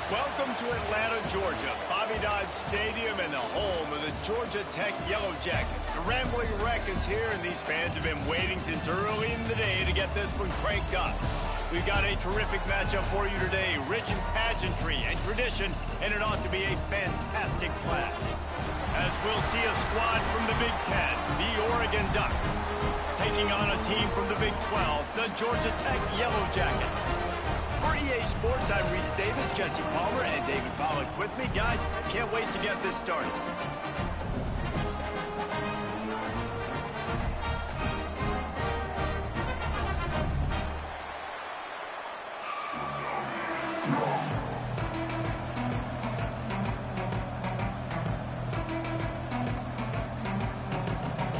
Welcome to Atlanta, Georgia, Bobby Dodd Stadium and the home of the Georgia Tech Yellow Jackets. The Rambling Wreck is here, and these fans have been waiting since early in the day to get this one cranked up. We've got a terrific matchup for you today, rich in pageantry and tradition, and it ought to be a fantastic clash. As we'll see a squad from the Big Ten, the Oregon Ducks, taking on a team from the Big 12, the Georgia Tech Yellow Jackets. For EA Sports, I'm Reese Davis, Jesse Palmer, and David Pollack with me. Guys, can't wait to get this started.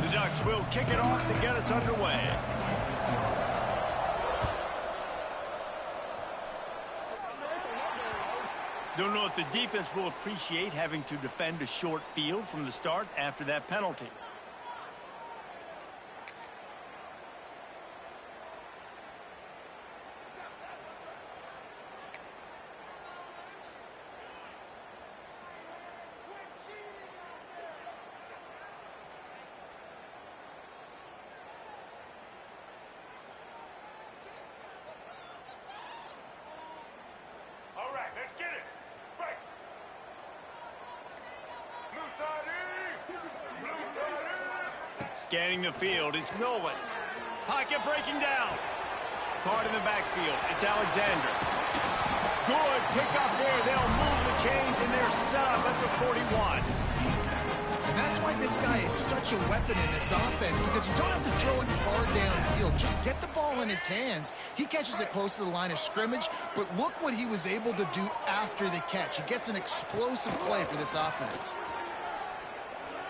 The Ducks will kick it off to get us underway. Don't know if the defense will appreciate having to defend a short field from the start after that penalty. All right, let's get it. Scanning the field, it's Nolan. Pocket breaking down. Caught in the backfield, it's Alexander. Good pick up there. They'll move the chains, and they're set up at the 41. And that's why this guy is such a weapon in this offense, because you don't have to throw it far downfield. Just get the ball in his hands. He catches it close to the line of scrimmage, but look what he was able to do after the catch. He gets an explosive play for this offense.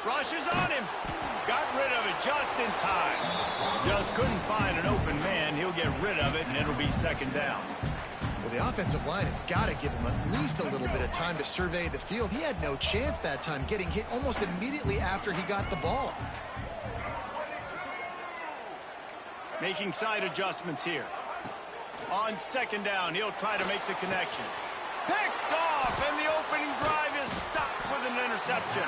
Rushes on him. Got rid of it just in time. Just couldn't find an open man. He'll get rid of it, and it'll be second down. Well, the offensive line has got to give him at least a little bit of time to survey the field. He had no chance that time, getting hit almost immediately after he got the ball. Making side adjustments here. On second down, he'll try to make the connection. Picked off, and the opening drive is stopped with an interception.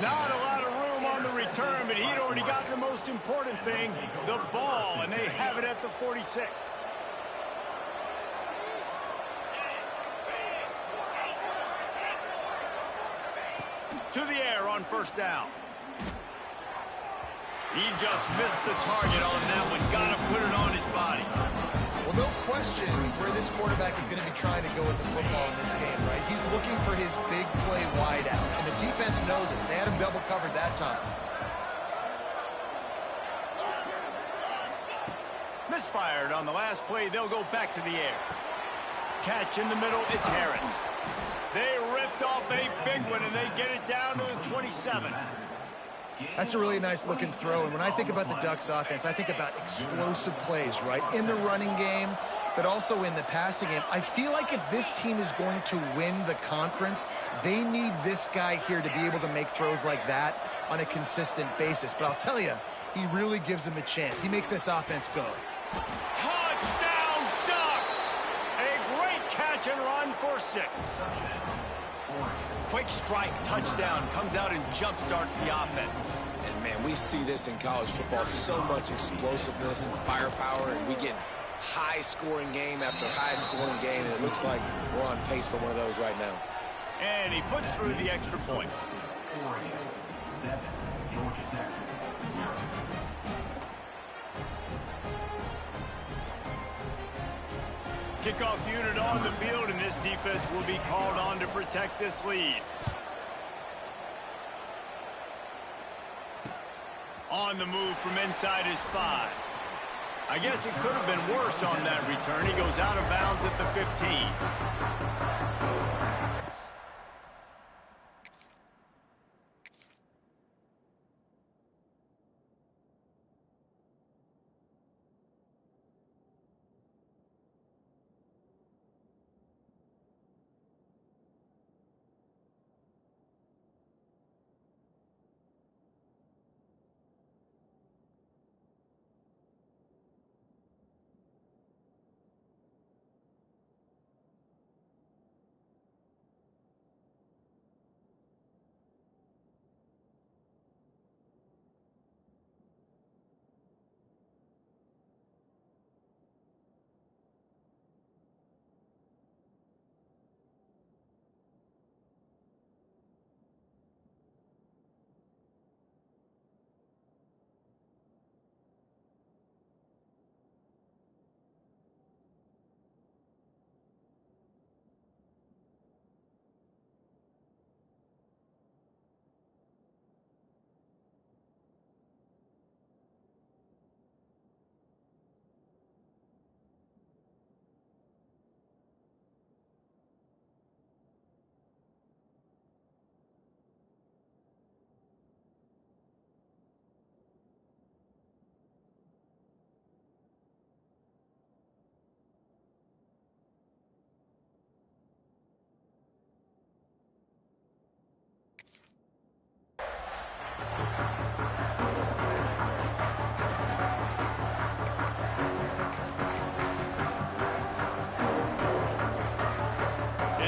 Not a lot of room on the return, but he'd already got the most important thing, the ball, and they have it at the 46. To the air on first down. He just missed the target on that one. Got to put it on his body. Well, no question where this quarterback is going to be trying to go with the football in this game, right? He's looking for his big play wide out, and the defense knows it. They had him double covered that time. Misfired on the last play. They'll go back to the air. Catch in the middle. It's Harris. They ripped off a big one, and they get it down to the 27. That's a really nice looking throw, and when I think about the Ducks offense, I think about explosive plays, right? In the running game, but also in the passing game. I feel like if this team is going to win the conference, they need this guy here to be able to make throws like that on a consistent basis. But I'll tell you, he really gives them a chance. He makes this offense go. Touchdown, Ducks! A great catch and run for 6. Quick strike touchdown comes out and jump starts the offense. And man, we see this in college football, so much explosiveness and firepower, and we get high scoring game after high scoring game, and it looks like we're on pace for one of those right now. And he puts through the extra point. Oregon 7, Georgia Tech 0. Kickoff unit on the field, and this defense will be called on to protect this lead. On the move from inside his 5. I guess it could have been worse on that return. He goes out of bounds at the 15.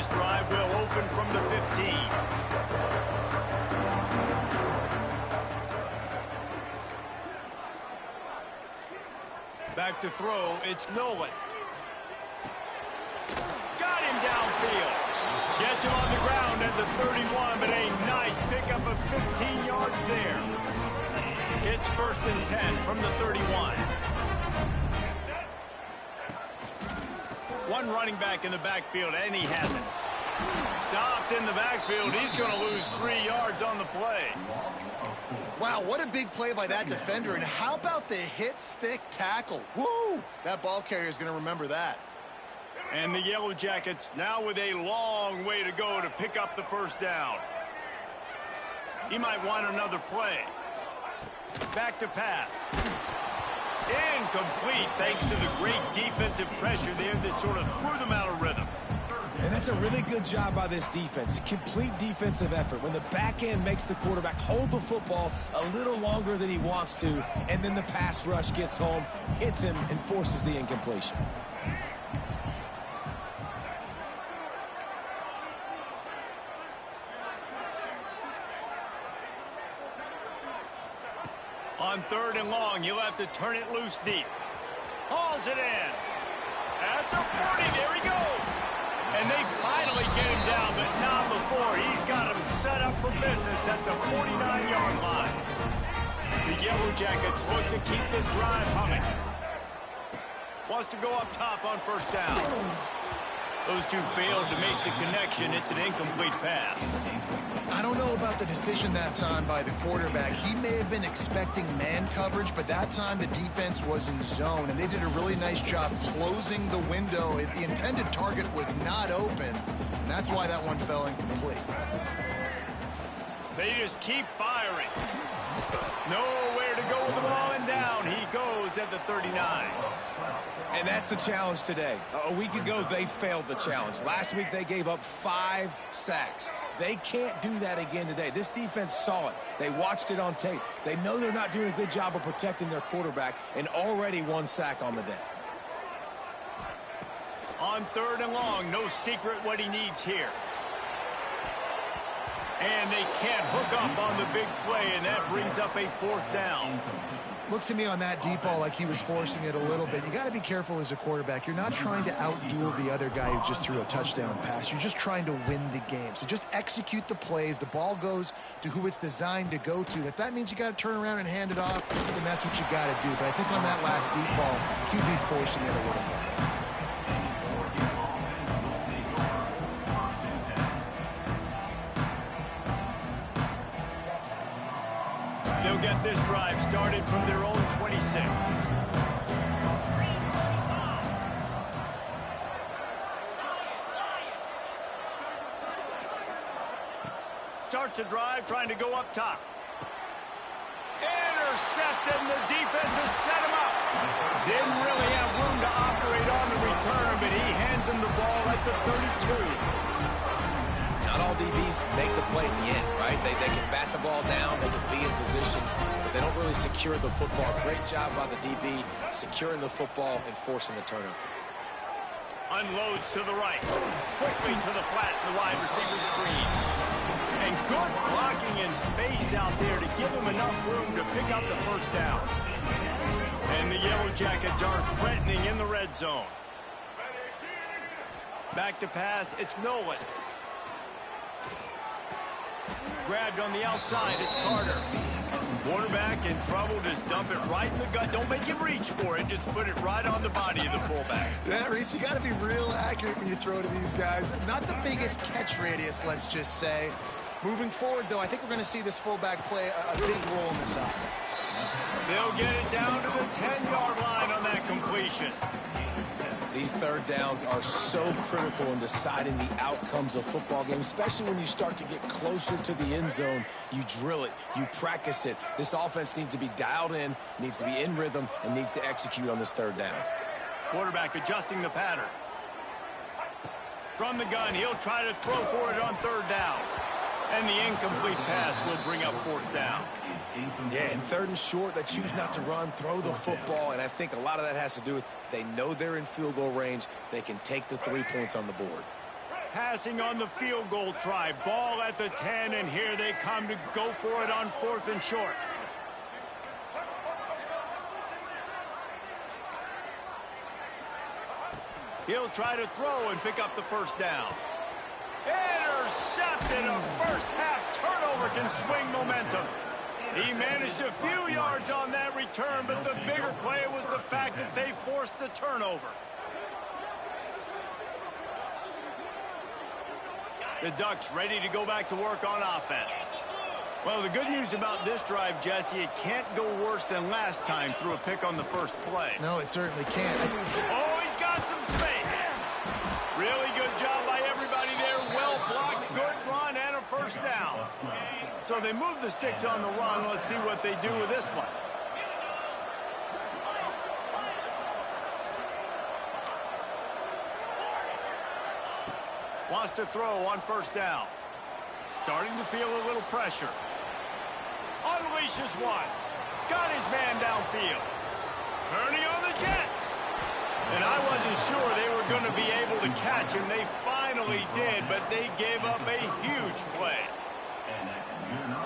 This drive will open from the 15. Back to throw, it's Nolan. Got him downfield. Gets him on the ground at the 31, but a nice pickup of 15 yards there. It's 1st and 10 from the 31. One running back in the backfield, and he has it. Stopped in the backfield. He's going to lose 3 yards on the play. Wow, what a big play by that defender. And how about the hit stick tackle? Woo! That ball carrier is going to remember that. And the Yellow Jackets now with a long way to go to pick up the 1st down. He might want another play. Back to pass. Incomplete thanks to the great defensive pressure there that sort of threw them out of rhythm. And that's a really good job by this defense. A complete defensive effort. When the back end makes the quarterback hold the football a little longer than he wants to, and then the pass rush gets home, hits him, and forces the incompletion. On 3rd and long, you'll have to turn it loose deep. Hauls it in. At the 40, there he goes. And they finally get him down, but not before. He's got him set up for business at the 49-yard line. The Yellow Jackets look to keep this drive humming. Wants to go up top on 1st down. Those two failed to make the connection. It's an incomplete pass. I don't know about the decision that time by the quarterback. He may have been expecting man coverage, but that time the defense was in zone, and they did a really nice job closing the window. The intended target was not open, and that's why that one fell incomplete. They just keep firing. Nowhere to go with the ball, and down he goes at the 39. And that's the challenge today. A week ago, they failed the challenge. Last week, they gave up 5 sacks. They can't do that again today. This defense saw it. They watched it on tape. They know they're not doing a good job of protecting their quarterback, and already 1 sack on the day. On 3rd and long, no secret what he needs here. And they can't hook up on the big play, and that brings up a 4th down. Looks to me on that deep ball like he was forcing it a little bit. You got to be careful as a quarterback. You're not trying to outduel the other guy who just threw a touchdown pass. You're just trying to win the game. So just execute the plays. The ball goes to who it's designed to go to. If that means you got to turn around and hand it off, then that's what you got to do. But I think on that last deep ball, QB forcing it a little bit. They'll get this drive started from their own 26. Starts a drive trying to go up top. Intercepted, and the defense has set him up. Didn't really have room to operate on the return, but he hands him the ball at the 32. Not all DBs make the play at the end, right? They can bat the ball down, they can be in position, but they don't really secure the football. Great job by the DB securing the football and forcing the turnover. Unloads to the right. Quickly to the flat in the wide receiver screen. And good blocking in space out there to give him enough room to pick up the 1st down. And the Yellow Jackets are threatening in the red zone. Back to pass, it's Nolan. Grabbed on the outside, it's Carter. Quarterback in trouble, just dump it right in the gut. Don't make him reach for it, just put it right on the body of the fullback. Yeah, Reese, you got to be real accurate when you throw to these guys. Not the biggest catch radius, let's just say. Moving forward, though, I think we're going to see this fullback play a big role in this offense. They'll get it down to the 10-yard line on that completion. These 3rd downs are so critical in deciding the outcomes of football games, especially when you start to get closer to the end zone. You drill it, you practice it. This offense needs to be dialed in, needs to be in rhythm, and needs to execute on this 3rd down. Quarterback adjusting the pattern. From the gun, he'll try to throw for it on 3rd down. And the incomplete pass will bring up 4th down. Yeah, in 3rd and short, they choose not to run, throw the football, and I think a lot of that has to do with they know they're in field goal range. They can take the 3 points on the board. Passing on the field goal try. Ball at the 10, and here they come to go for it on 4th and short. He'll try to throw and pick up the first down. Intercepted. A first half turnover can swing momentum. He managed a few yards on that return, but the bigger play was the fact that they forced the turnover. The Ducks ready to go back to work on offense. Well, the good news about this drive, Jesse, it can't go worse than last time through a pick on the first play. No, it certainly can't. Oh, he's got some space. Really good job by everybody there. Well blocked, good run, and a first down. So they move the sticks on the run. Let's see what they do with this one. Wants to throw on first down. Starting to feel a little pressure. Unleashes one. Got his man downfield. Turning on the Jets. And I wasn't sure they were going to be able to catch him. They finally did, but they gave up a huge play.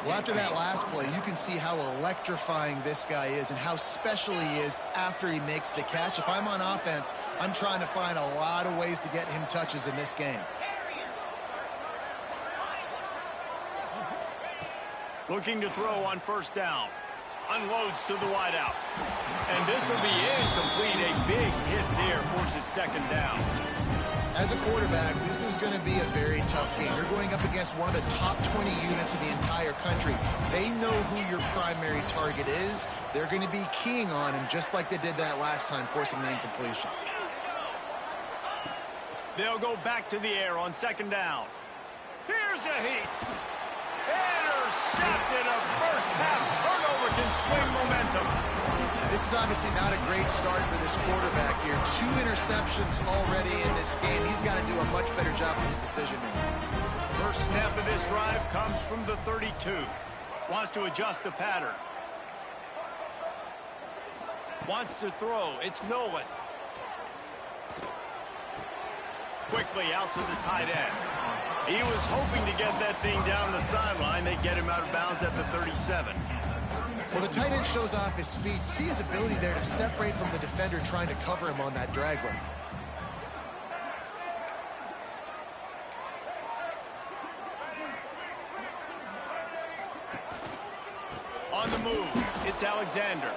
Well, after that last play, you can see how electrifying this guy is and how special he is after he makes the catch. If I'm on offense, I'm trying to find a lot of ways to get him touches in this game. Looking to throw on first down. Unloads to the wideout. And this will be incomplete. A big hit there forces second down. As a quarterback, this is going to be a very tough game. You're going up against one of the top 20 units in the entire country. They know who your primary target is. They're going to be keying on him just like they did that last time, forcing the incompletion. They'll go back to the air on second down. Here's a heat. Intercepted. A first half turnover can swing momentum. This is obviously not a great start for this quarterback here. 2 interceptions already in this game. He's got to do a much better job with his decision-making. First snap of this drive comes from the 32. Wants to adjust the pattern. Wants to throw. It's Nolan. Quickly out to the tight end. He was hoping to get that thing down the sideline. They get him out of bounds at the 37. Well, the tight end shows off his speed. See his ability there to separate from the defender trying to cover him on that drag run. On the move, it's Alexander.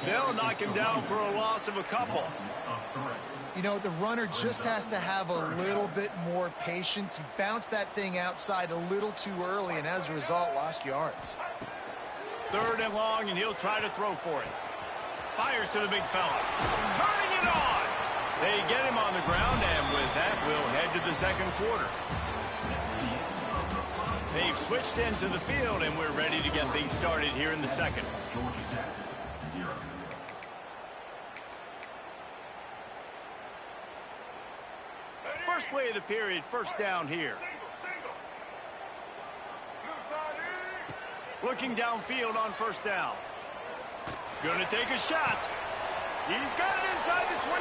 They'll knock him down for a loss of a couple. You know, the runner just has to have a little bit more patience. He bounced that thing outside a little too early, and as a result, lost yards. 3rd and long, and he'll try to throw for it. Fires to the big fella. Turning it on. They get him on the ground, and with that, we'll head to the second quarter. They've switched into the field, and we're ready to get things started here in the second. First play of the period, first down here. Looking downfield on first down. Gonna take a shot. He's got it inside the 25.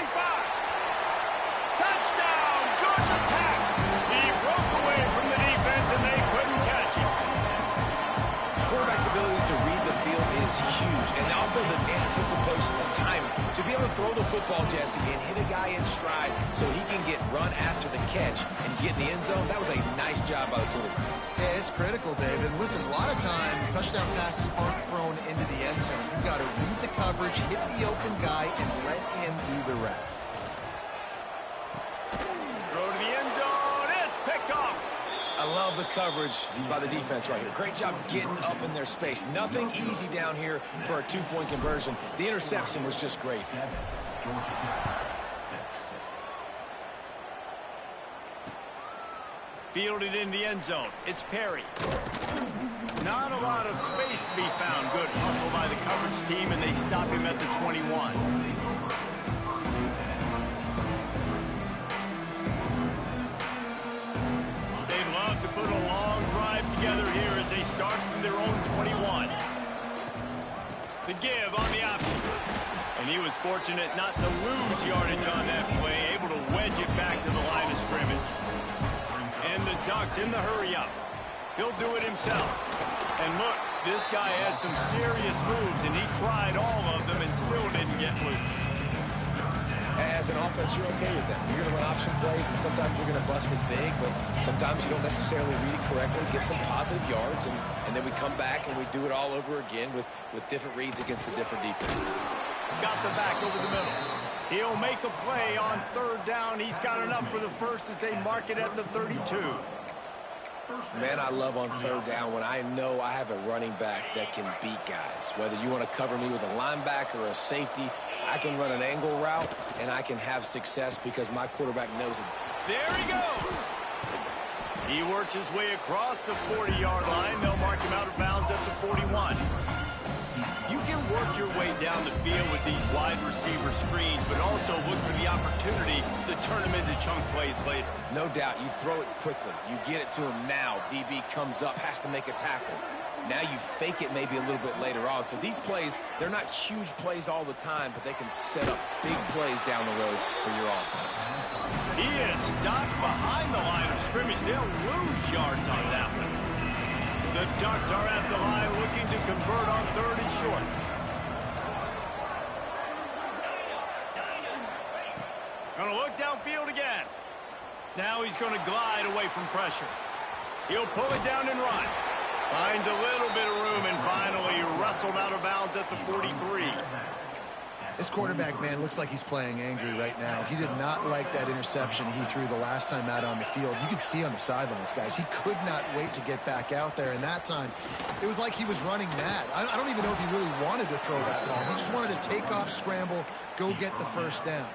Touchdown, Georgia Tech. He broke away from the defense and they couldn't catch him. Quarterback's abilities to read the field is huge, and also the anticipation and timing. To be able to throw the football, Jesse, and hit a guy in stride so he can get run after the catch and get in the end zone, that was a nice job by the quarterback. Yeah, it's critical, David. Listen, a lot of times, touchdown passes aren't thrown into the end zone. You've got to read the coverage, hit the open guy, and let him do the rest. Throw to the end zone. It's picked off. I love the coverage by the defense right here. Great job getting up in their space. Nothing easy down here for a 2-point conversion. The interception was just great. Fielded in the end zone. It's Perry. Not a lot of space to be found. Good hustle by the coverage team, and they stop him at the 21. They'd love to put a long drive together here as they start from their own 21. The give on the option. And he was fortunate not to lose yardage on that play, able to wedge it back to the line of scrimmage. defense in the hurry-up. He'll do it himself. And look, this guy has some serious moves, and he tried all of them and still didn't get loose. As an offense, you're okay with that. You're going to run option plays, and sometimes you're going to bust it big, but sometimes you don't necessarily read it correctly, get some positive yards, and then we come back and we do it all over again with different reads against the different defense. Got the back over the middle. He'll make a play on third down. He's got enough for the first as they mark it at the 32. Man, I love on third down when I know I have a running back that can beat guys. Whether you want to cover me with a linebacker or a safety, I can run an angle route, and I can have success because my quarterback knows it. There he goes. He works his way across the 40-yard line. They'll mark him out of bounds at the 41. You can work your way down the field with these wide receiver screens, but also look for the opportunity to turn them into chunk plays later. No doubt. You throw it quickly. You get it to him now. DB comes up, has to make a tackle. Now you fake it maybe a little bit later on. So these plays, they're not huge plays all the time, but they can set up big plays down the road for your offense. He is stopped behind the line of scrimmage. They'll lose yards on that one. The Ducks are at the line looking to convert on third and short. Going to look downfield again. Now he's going to glide away from pressure. He'll pull it down and run. Finds a little bit of room and finally wrestled out of bounds at the 43. This quarterback, man, looks like he's playing angry right now. He did not like that interception he threw the last time out on the field. You could see on the sidelines, guys. He could not wait to get back out there. And that time, it was like he was running mad. I don't even know if he really wanted to throw that ball. He just wanted to take off, scramble, go get the first down.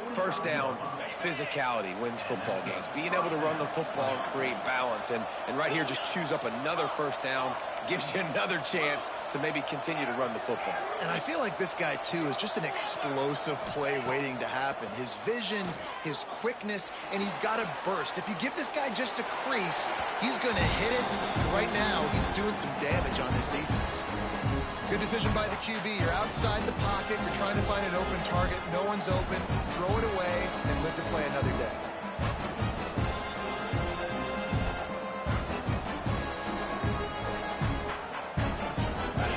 First down, physicality wins football games. Being able to run the football and create balance. And right here, just choose up another first down, gives you another chance to maybe continue to run the football. And I feel like this guy, too, is just an explosive play waiting to happen. His vision, his quickness, and he's got a burst. If you give this guy just a crease, he's going to hit it. Right now, he's doing some damage on this defense. Good decision by the QB. You're outside the pocket. You're trying to find an open target. No one's open. Throw it away and live to play another day.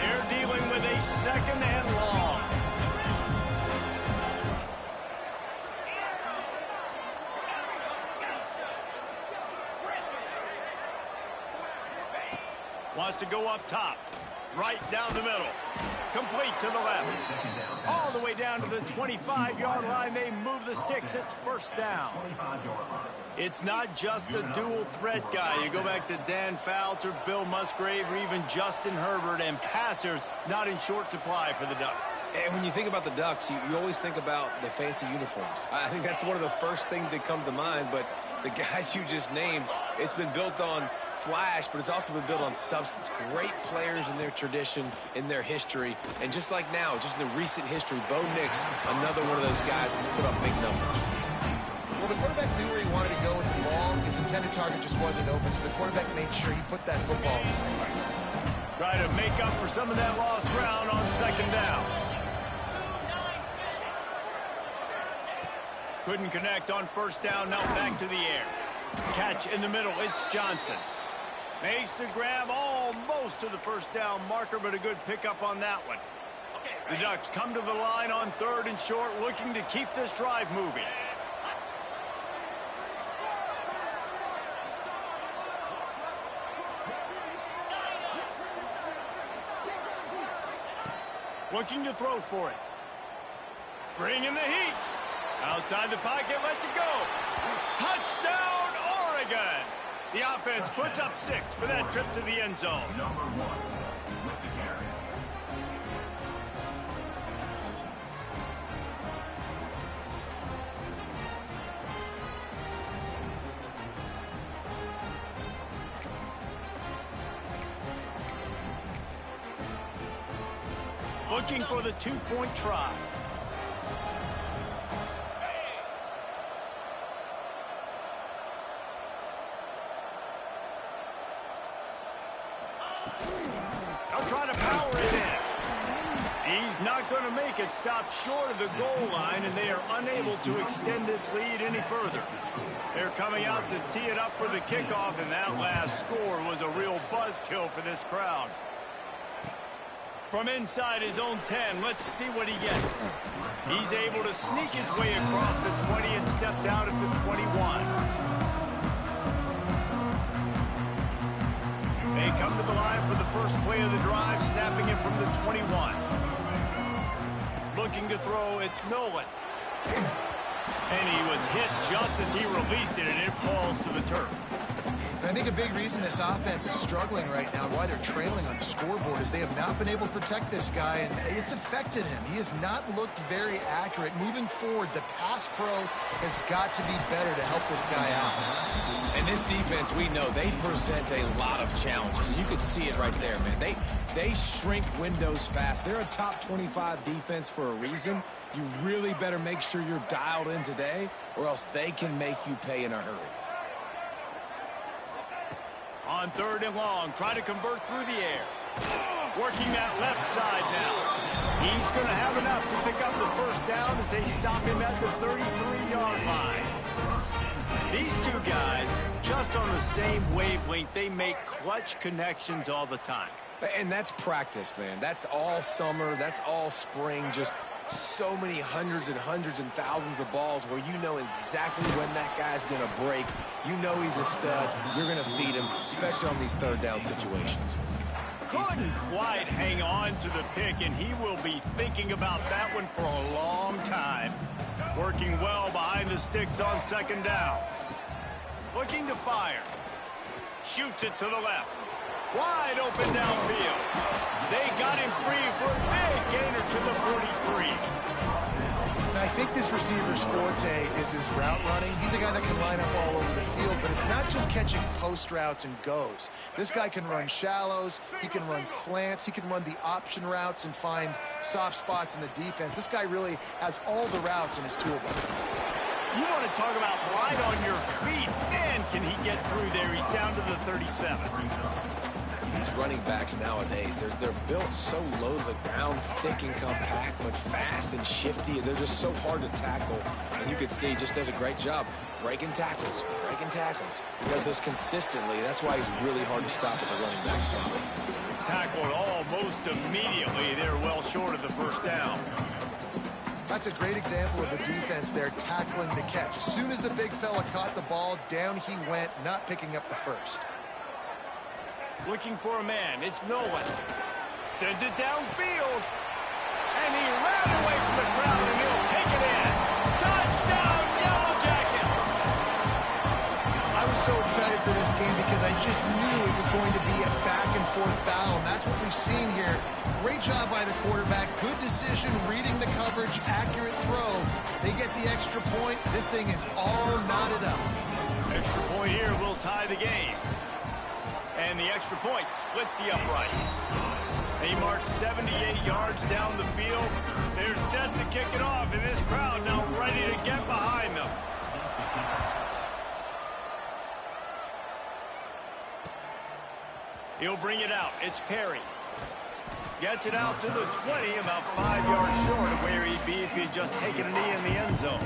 They're dealing with a second and long. Wants to go up top. Right down the middle. Complete to the left. All the way down to the 25-yard line. They move the sticks. It's first down. It's not just a dual threat guy. You go back to Dan Fouts or Bill Musgrave or even Justin Herbert, and passers not in short supply for the Ducks. And when you think about the Ducks, you always think about the fancy uniforms. I think that's one of the first things that come to mind, but the guys you just named, it's been built on flash, but it's also been built on substance. Great players in their tradition, in their history, and just like now, just in the recent history, Bo Nix, another one of those guys that's put up big numbers. Well, the quarterback knew where he wanted to go with the ball. His intended target just wasn't open, so the quarterback made sure he put that football in the stands. Try to make up for some of that lost ground on second down. Couldn't connect on first down, now back to the air. Catch in the middle, it's Johnson. Makes the grab almost to the first down marker, but a good pickup on that one. The Ducks come to the line on third and short, looking to keep this drive moving. Looking to throw for it. Bringing the heat. Outside the pocket, lets it go. Touchdown, Oregon! The offense puts up 6 for that trip to the end zone. Number 1 with the carry. Looking for the 2-point try. They'll try to power it in. He's not going to make it. Stopped short of the goal line, and they are unable to extend this lead any further. They're coming out to tee it up for the kickoff, and that last score was a real buzzkill for this crowd. From inside his own 10, let's see what he gets. He's able to sneak his way across the 20 and steps out at the 21. They come to the line for the first play of the drive, snapping it from the 21. Looking to throw, it's Nolan. And he was hit just as he released it, and it falls to the turf. And I think a big reason this offense is struggling right now, and why they're trailing on the scoreboard, is they have not been able to protect this guy, and it's affected him. He has not looked very accurate. Moving forward, the pass pro has got to be better to help this guy out. And this defense, we know, they present a lot of challenges. You can see it right there, man. They shrink windows fast. They're a top 25 defense for a reason. You really better make sure you're dialed in today, or else they can make you pay in a hurry. On 3rd and long, try to convert through the air. Working that left side now. He's going to have enough to pick up the first down as they stop him at the 33-yard line. These two guys, just on the same wavelength, they make clutch connections all the time. And that's practice, man. That's all summer. That's all spring. Just so many hundreds and thousands of balls where you know exactly when that guy's going to break. You know he's a stud. You're going to feed him, especially on these 3rd down situations. Couldn't quite hang on to the pick, and he will be thinking about that one for a long time. Working well behind the sticks on 2nd down. Looking to fire. Shoots it to the left. Wide open downfield. They got him free for a big gainer to the 43. And I think this receiver's forte is his route running. He's a guy that can line up all over the field, but it's not just catching post routes and goes. This guy can run shallows, he can run slants, he can run the option routes and find soft spots in the defense. This guy really has all the routes in his toolbox. You want to talk about light on your feet. Man, can he get through there. He's down to the 37. These running backs nowadays, they're built so low to the ground, thick and compact, but fast and shifty. They're just so hard to tackle. And you can see he just does a great job breaking tackles, breaking tackles. He does this consistently. That's why he's really hard to stop at the running back spot. Tackled almost immediately. They're well short of the first down. That's a great example of the defense there tackling the catch. As soon as the big fella caught the ball, down he went, not picking up the first. Looking for a man. It's Nolan. Sends it downfield. And he ran away from the crowd, and he'll take it in. Touchdown, Yellow Jackets! I was so excited for this game because I just knew it was going to be a back-and-forth battle, and that's what we've seen here. Great job by the quarterback. Good decision, reading the coverage, accurate throw. They get the extra point. This thing is all knotted up. Extra point here will tie the game. And the extra point splits the uprights. They march 78 yards down the field. They're set to kick it off, and this crowd now ready to get behind them. He'll bring it out. It's Perry. Gets it out to the 20, about 5 yards short of where he'd be if he'd just taken a knee in the end zone.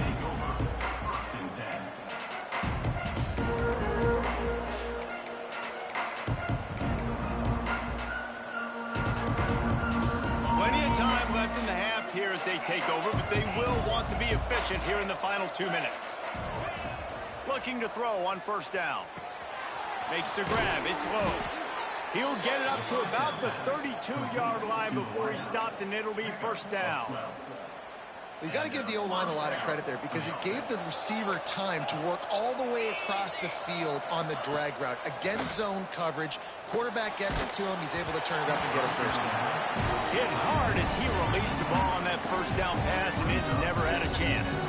Left in the half here as they take over, but they will want to be efficient here in the final 2 minutes. Looking to throw on 1st down. Makes the grab. It's low. He'll get it up to about the 32-yard line before he stopped, and it'll be 1st down. You got to give the O-line a lot of credit there because it gave the receiver time to work all the way across the field on the drag route. Against zone coverage, quarterback gets it to him. He's able to turn it up and get a 1st down. Hit hard as he released the ball on that 1st down pass, and it never had a chance.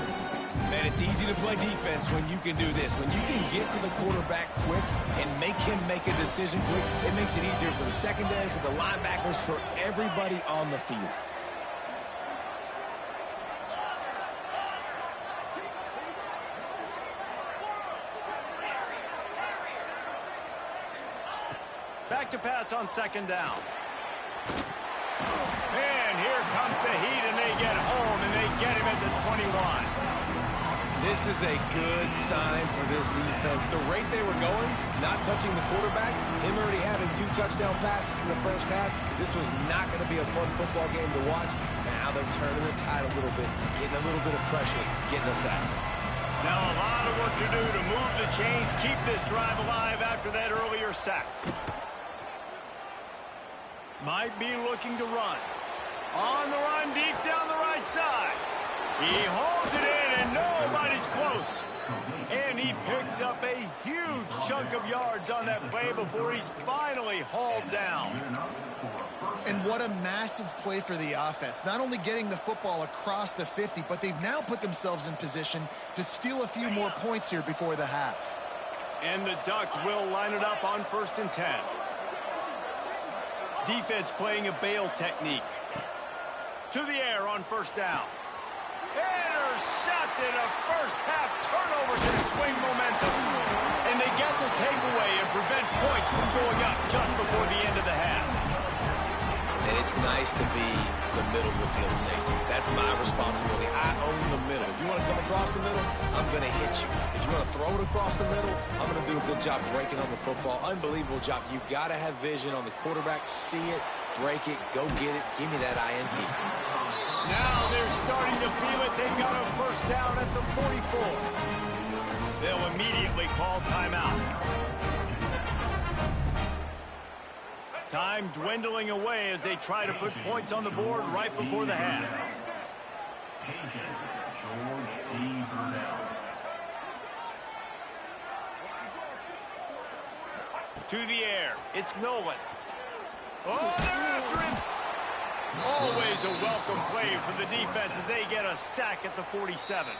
Man, it's easy to play defense when you can do this. When you can get to the quarterback quick and make him make a decision quick, it makes it easier for the secondary, for the linebackers, for everybody on the field. Back to pass on 2nd down. And here comes the heat, and they get home, and they get him at the 21. This is a good sign for this defense. The rate they were going, not touching the quarterback, him already having 2 touchdown passes in the first half, this was not going to be a fun football game to watch. Now they're turning the tide a little bit, getting a little bit of pressure, getting a sack. Now a lot of work to do to move the chains, keep this drive alive after that earlier sack. Might be looking to run. On the run, deep down the right side. He holds it in, and nobody's close. And he picks up a huge chunk of yards on that play before he's finally hauled down. And what a massive play for the offense. Not only getting the football across the 50, but they've now put themselves in position to steal a few more points here before the half. And the Ducks will line it up on 1st and 10. Defense playing a bail technique. To the air on 1st down. Intercepted, a first-half turnover to swing momentum. And they get the takeaway and prevent points from going up just before the end of the half. And it's nice to be the middle of the field safety. That's my responsibility. I own the middle. If you want to come across the middle, I'm going to hit you. If you want to throw it across the middle, I'm going to do a good job breaking on the football. Unbelievable job. You've got to have vision on the quarterback. See it, break it, go get it. Give me that INT. Now they're starting to feel it. They've got a 1st down at the 44. They'll immediately call timeout. Time dwindling away as they try to put points on the board right before the half. To the air. It's Nolan. Oh, they're after him. Always a welcome play for the defense as they get a sack at the 47.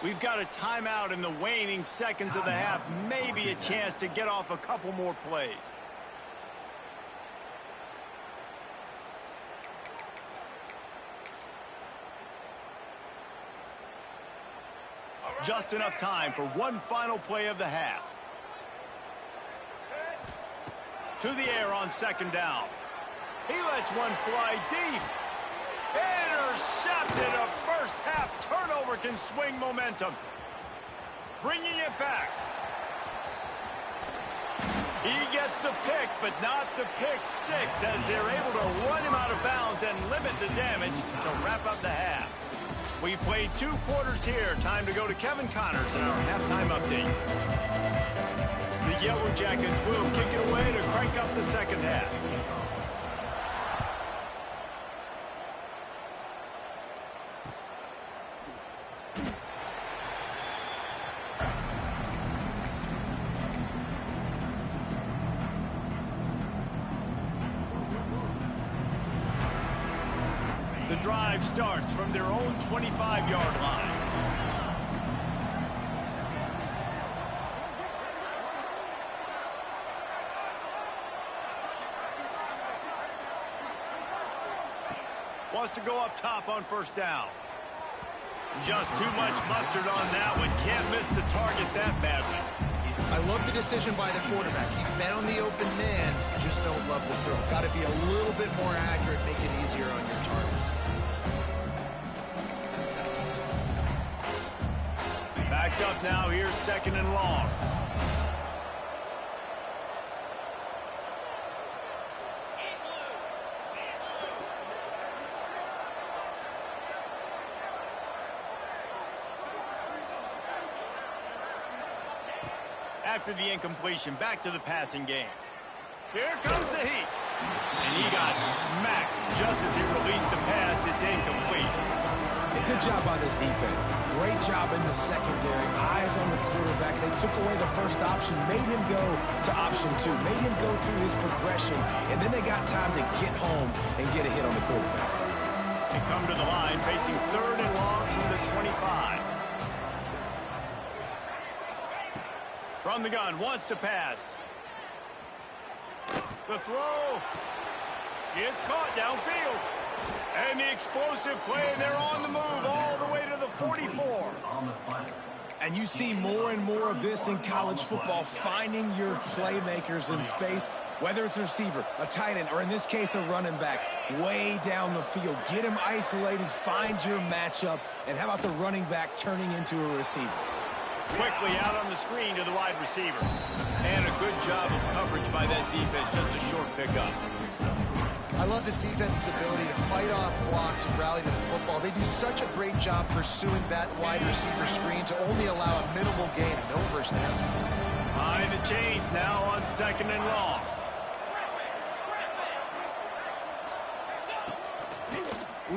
We've got a timeout in the waning seconds of the half. Maybe a chance to get off a couple more plays. Just enough time for one final play of the half. To the air on 2nd down. He lets one fly deep. Intercepted. A first-half turnover can swing momentum. Bringing it back. He gets the pick, but not the pick 6 as they're able to run him out of bounds and limit the damage to wrap up the half. We played 2 quarters here. Time to go to Kevin Connors in our halftime update. The Yellow Jackets will kick it away to crank up the 2nd half. The drive starts from their own 25-yard line. Wants to go up top on 1st down. Just too much mustard on that one. Can't miss the target that badly. I love the decision by the quarterback. He found the open man. Just don't love the throw. Got to be a little bit more accurate, make it easier on your target. Backed up now. Here's 2nd and long. After the incompletion, back to the passing game. Here comes the heat. And he got smacked just as he released the pass. It's incomplete. A good job by this defense. Great job in the secondary. Eyes on the quarterback. They took away the first option, made him go to option 2, made him go through his progression, and then they got time to get home and get a hit on the quarterback. They come to the line facing 3rd and long from the 25. From the gun, wants to pass. The throw. It's caught downfield. And the explosive play, and they're on the move all the way to the 44. And you see more and more of this in college football, finding your playmakers in space, whether it's a receiver, a tight end, or in this case, a running back, way down the field. Get him isolated, find your matchup, and how about the running back turning into a receiver? Quickly out on the screen to the wide receiver. And a good job of coverage by that defense, just a short pickup. I love this defense's ability to fight off blocks and rally to the football. They do such a great job pursuing that wide receiver screen to only allow a minimal gain and no first down. Behind the chains now on 2nd and long.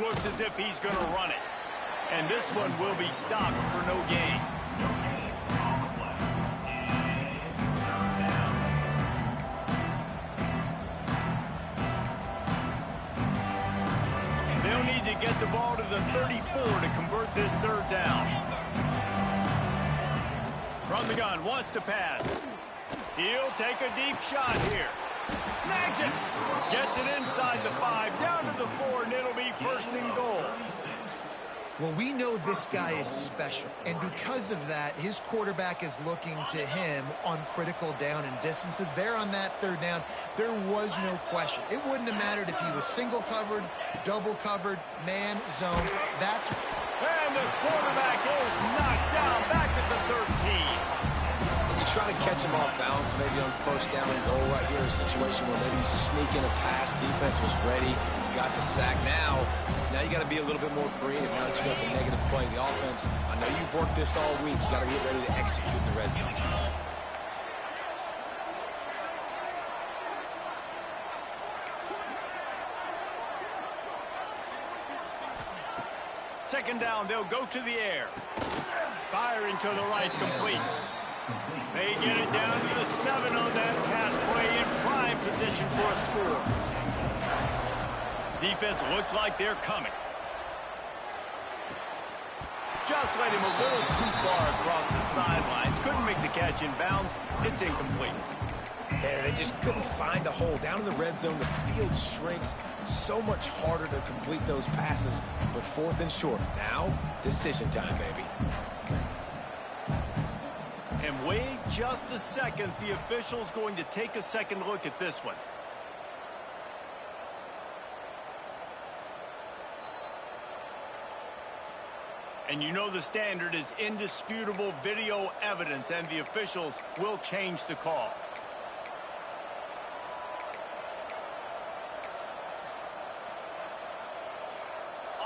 Looks as if he's going to run it. And this one will be stopped for no gain. They'll need to get the ball to the 34 to convert this 3rd down. From the gun, wants to pass. He'll take a deep shot here. Snags it. Gets it inside the 5, down to the 4, and it'll be 1st and goal. Well, we know this guy is special, and because of that, his quarterback is looking to him on critical down and distances. There on that 3rd down, there was no question. It wouldn't have mattered if he was single covered, double covered, man, zone. And the quarterback is knocked down back at the 13. You try to catch him off balance, maybe on 1st down and goal right here, a situation where maybe you sneak in a pass, defense was ready, got the sack. Now you got to be a little bit more creative now that you got the negative play. The offense, I know you've worked this all week. You got to get ready to execute in the red zone. Second down, they'll go to the air. Firing to the right, complete. They get it down to the 7 on that pass play, in prime position for a score. Defense looks like they're coming. Just let him a little too far across the sidelines. Couldn't make the catch in bounds. It's incomplete. And they just couldn't find the hole. Down in the red zone, the field shrinks. So much harder to complete those passes. But 4th and short. Now, decision time, baby. And wait just a second. The official's going to take a second look at this one. And you know the standard is indisputable video evidence, and the officials will change the call.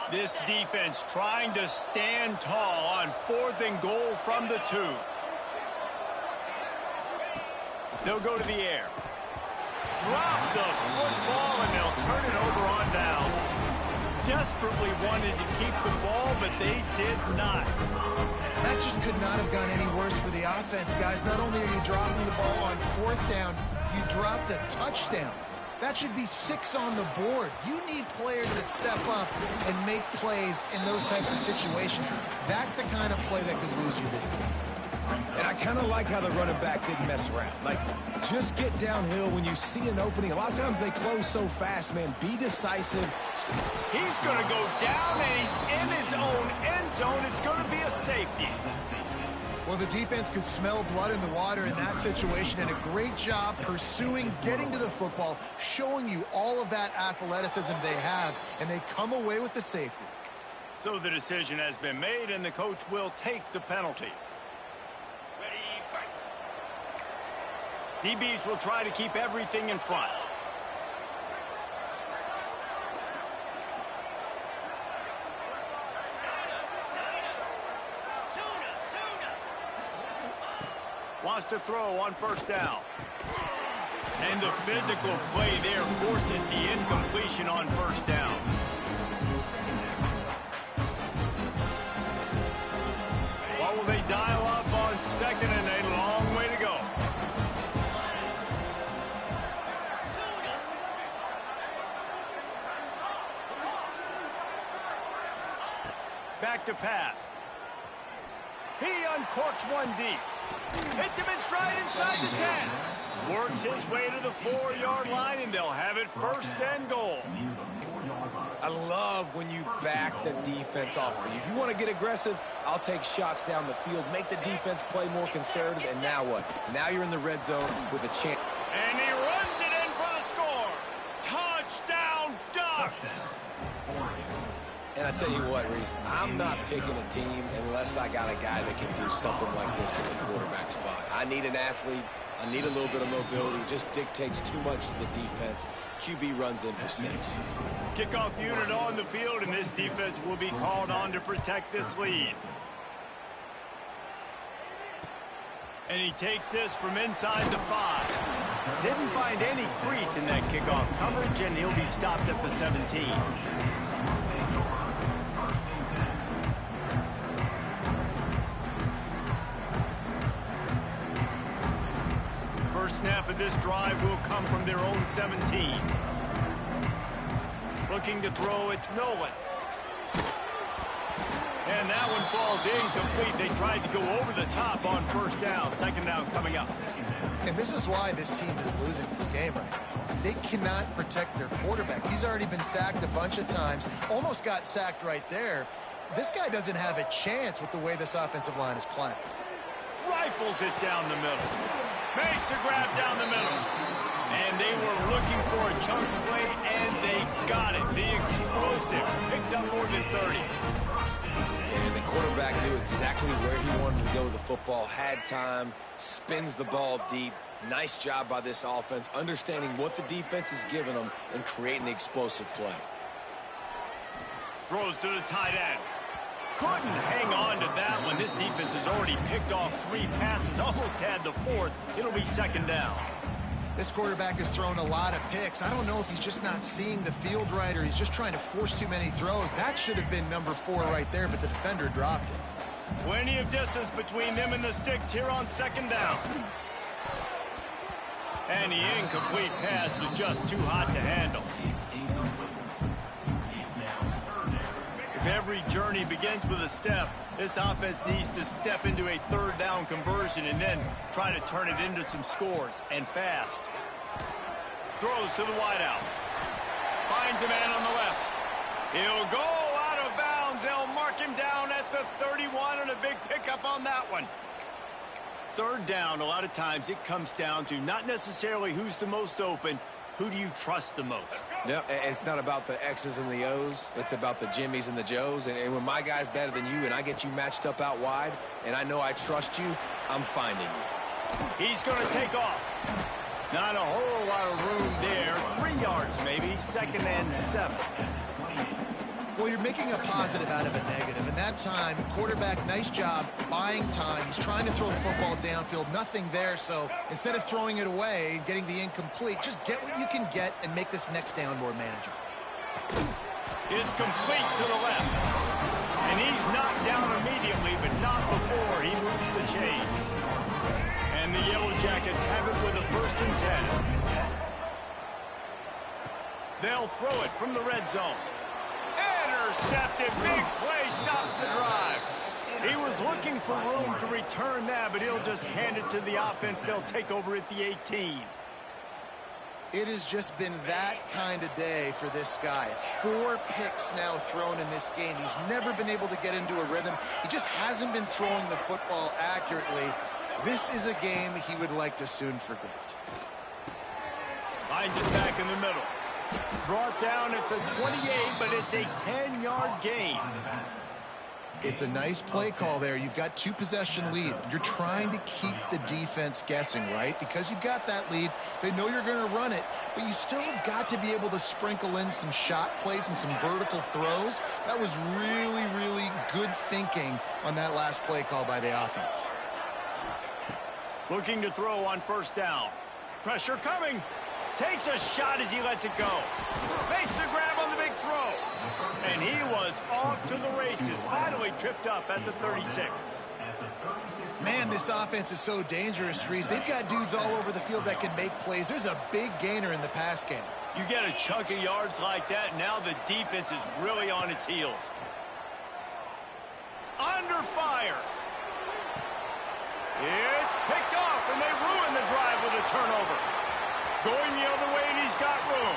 This defense trying to stand tall on 4th and goal from the 2. They'll go to the air. Drop the football, and they'll turn it over on downs. Desperately wanted to keep the ball, but they did not. That just could not have gone any worse for the offense, guys. Not only are you dropping the ball on 4th down, you dropped a touchdown. That should be 6 on the board. You need players to step up and make plays in those types of situations. That's the kind of play that could lose you this game. And I kind of like how the running back didn't mess around. Like, just get downhill when you see an opening. A lot of times they close so fast, man. Be decisive. He's going to go down, and he's in his own end zone. It's going to be a safety. Well, the defense could smell blood in the water in that situation, and a great job pursuing, getting to the football, showing you all of that athleticism they have, and they come away with the safety. So the decision has been made, and the coach will take the penalty. DBs will try to keep everything in front. Wants to throw on 1st down. And the physical play there forces the incompletion on 1st down. What will they dial up on 2nd and a long way to go? Back to pass. He uncorks one deep. Hits him in stride inside the 10. Works his way to the 4-yard line, and they'll have it 1st and goal. I love when you back the defense off of you. If you want to get aggressive, I'll take shots down the field, make the defense play more conservative, and now what? Now you're in the red zone with a chance. And he runs it in for the score. Touchdown, Ducks! And I tell you what, Reese, I'm not picking a team unless I got a guy that can do something like this in the quarterback spot. I need an athlete. I need a little bit of mobility. It just dictates too much to the defense. QB runs in for 6. Kickoff unit on the field, and this defense will be called on to protect this lead. And he takes this from inside the 5. Didn't find any crease in that kickoff coverage, and he'll be stopped at the 17. First snap of this drive will come from their own 17. Looking to throw, it's Nolan. And that one falls incomplete. They tried to go over the top on first down. Second down coming up. And this is why this team is losing this game right now. They cannot protect their quarterback. He's already been sacked a bunch of times. Almost got sacked right there. This guy doesn't have a chance with the way this offensive line is playing. Rifles it down the middle. Makes a grab down the middle. And they were looking for a chunk play, and they got it. The explosive picks up more than 30. And the quarterback knew exactly where he wanted to go with the football, had time, spins the ball deep. Nice job by this offense, understanding what the defense is giving them and creating the explosive play. Throws to the tight end. Couldn't hang on to that one. This defense has already picked off 3 passes, almost had the 4th. It'll be second down. This quarterback has thrown a lot of picks. I don't know if he's just not seeing the field right or he's just trying to force too many throws. That should have been number 4 right there, but the defender dropped it. Plenty of distance between them and the sticks here on second down. And the incomplete pass was just too hot to handle. If every journey begins with a step, this offense needs to step into a third down conversion and then try to turn it into some scores, and fast. Throws to the wideout. Finds a man on the left. He'll go out of bounds. They'll mark him down at the 31, and a big pickup on that one. Third down, a lot of times it comes down to not necessarily who's the most open, who do you trust the most? Yeah, it's not about the X's and the O's. It's about the Jimmies and the Joes. And when my guy's better than you and I get you matched up out wide and I know I trust you, I'm finding you. He's going to take off. Not a whole lot of room there. 3 yards maybe. Second and 7. Well, you're making a positive out of a negative. And that time, quarterback, nice job buying time. He's trying to throw the football downfield. Nothing there. So instead of throwing it away, getting the incomplete, just get what you can get and make this next down more manageable. It's complete to the left. And he's knocked down immediately, but not before he moves the chains. And the Yellow Jackets have it with a 1st and 10. They'll throw it from the red zone. Intercepted. Big play stops the drive. He was looking for room to return that, but he'll just hand it to the offense. They'll take over at the 18. It has just been that kind of day for this guy. 4 picks now thrown in this game. He's never been able to get into a rhythm. He just hasn't been throwing the football accurately. This is a game he would like to soon forget. Finds it back in the middle. Brought down at the 28, but it's a 10-yard gain. It's a nice play call there. You've got 2-possession lead. You're trying to keep the defense guessing, right? Because you've got that lead. They know you're going to run it, but you still have got to be able to sprinkle in some shot plays and some vertical throws. That was really, really good thinking on that last play call by the offense. Looking to throw on first down. Pressure coming. Takes a shot as he lets it go. Makes the grab on the big throw. And he was off to the races. Finally tripped up at the 36. Man, this offense is so dangerous, Reese. They've got dudes all over the field that can make plays. There's a big gainer in the pass game. You get a chunk of yards like that, now the defense is really on its heels. Under fire. It's picked off, and they ruin the drive with a turnover. Going the other way, and he's got room.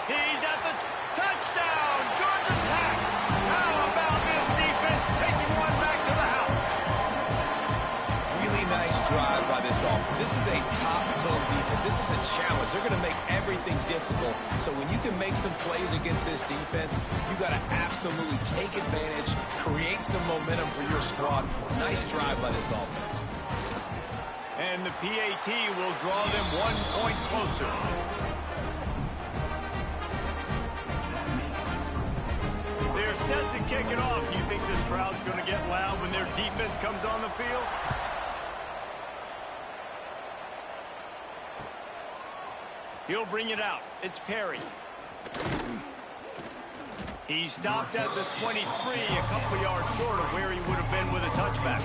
He's at the touchdown, Georgia Tech. How about this defense taking one back to the house? Really nice drive by this offense. This is a top 10 defense. This is a challenge. They're going to make everything difficult. So when you can make some plays against this defense, you got to absolutely take advantage, create some momentum for your squad. Nice drive by this offense. And the PAT will draw them 1 point closer. They're set to kick it off. You think this crowd's going to get loud when their defense comes on the field? He'll bring it out. It's Perry. He stopped at the 23, a couple yards short of where he would have been with a touchback.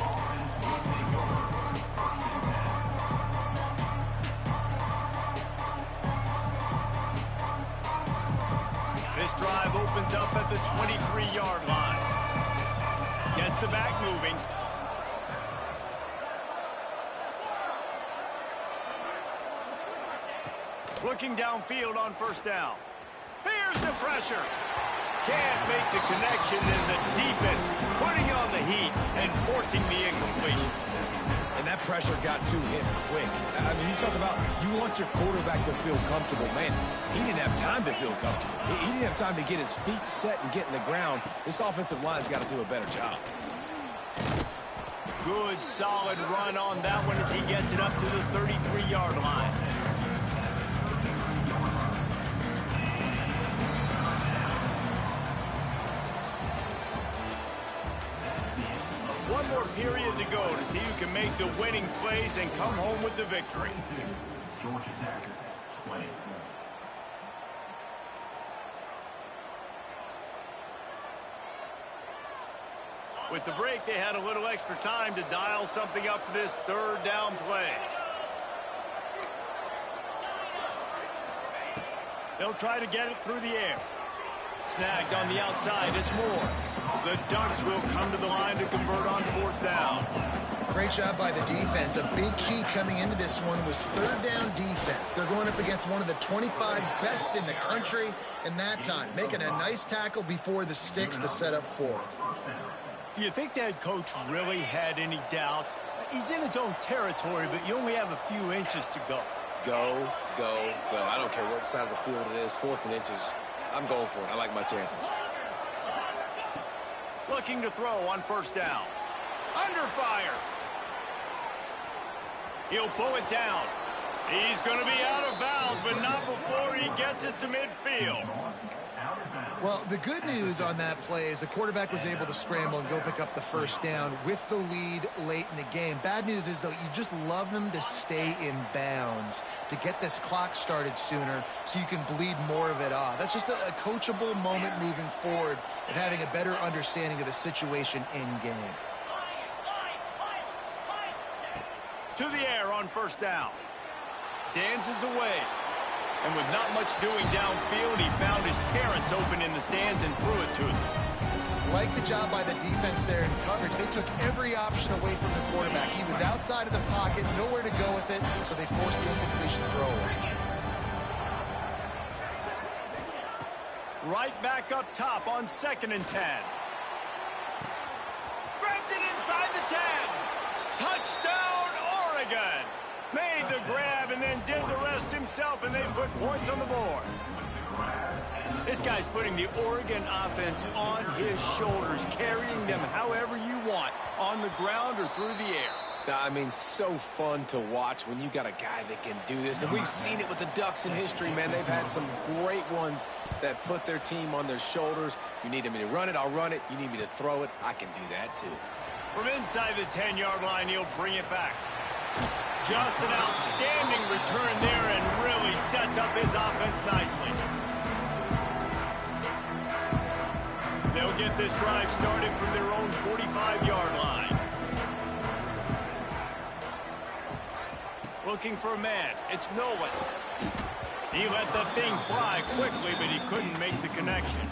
This drive opens up at the 23-yard line. Gets the back moving. Looking downfield on first down. Here's the pressure. Can't make the connection, and the defense putting on the heat and forcing the incompletion. And that pressure got to him quick. I mean, you talk about you want your quarterback to feel comfortable. Man, he didn't have time to feel comfortable. He didn't have time to get his feet set and get in the ground. This offensive line's got to do a better job. Good, solid run on that one as he gets it up to the 33-yard line. One more period to go to see who can make the winning plays and come home with the victory. Georgia Tech, 20. With the break, they had a little extra time to dial something up for this third down play. They'll try to get it through the air. Snagged on the outside, it's Moore. The Ducks will come to the line to convert on fourth down. Great job by the defense. A big key coming into this one was third down defense. They're going up against one of the 25 best in the country in that time, making a nice tackle before the sticks to set up fourth. You think that coach really had any doubt? He's in his own territory, but you only have a few inches to go. Go, go, go. I don't care what side of the field it is, 4th and inches. I'm going for it. I like my chances. Looking to throw on first down. Under fire. He'll pull it down. He's going to be out of bounds, but not before he gets it to midfield. Well, the good news on that play is the quarterback was able to scramble and go pick up the first down with the lead late in the game. Bad news is, though, you just love him to stay in bounds to get this clock started sooner so you can bleed more of it off. That's just a coachable moment moving forward of having a better understanding of the situation in game. To the air on first down. Dances away. And with not much doing downfield, he found his parents open in the stands and threw it to them. Like the job by the defense there in coverage. They took every option away from the quarterback. He was outside of the pocket, nowhere to go with it, so they forced the incompletion throwaway. Right back up top on 2nd and 10. Grabs it inside the 10. Touchdown, Oregon. Made the grab and then did the rest himself, and they put points on the board. This guy's putting the Oregon offense on his shoulders, carrying them however you want, on the ground or through the air. I mean, so fun to watch when you got a guy that can do this. And we've seen it with the Ducks in history, man. They've had some great ones that put their team on their shoulders. If you need me to run it, I'll run it. You need me to throw it, I can do that too. From inside the 10-yard line, he'll bring it back. Just an outstanding return there and really sets up his offense nicely. They'll get this drive started from their own 45-yard line. Looking for a man. It's Nolan. He let the thing fly quickly, but he couldn't make the connection.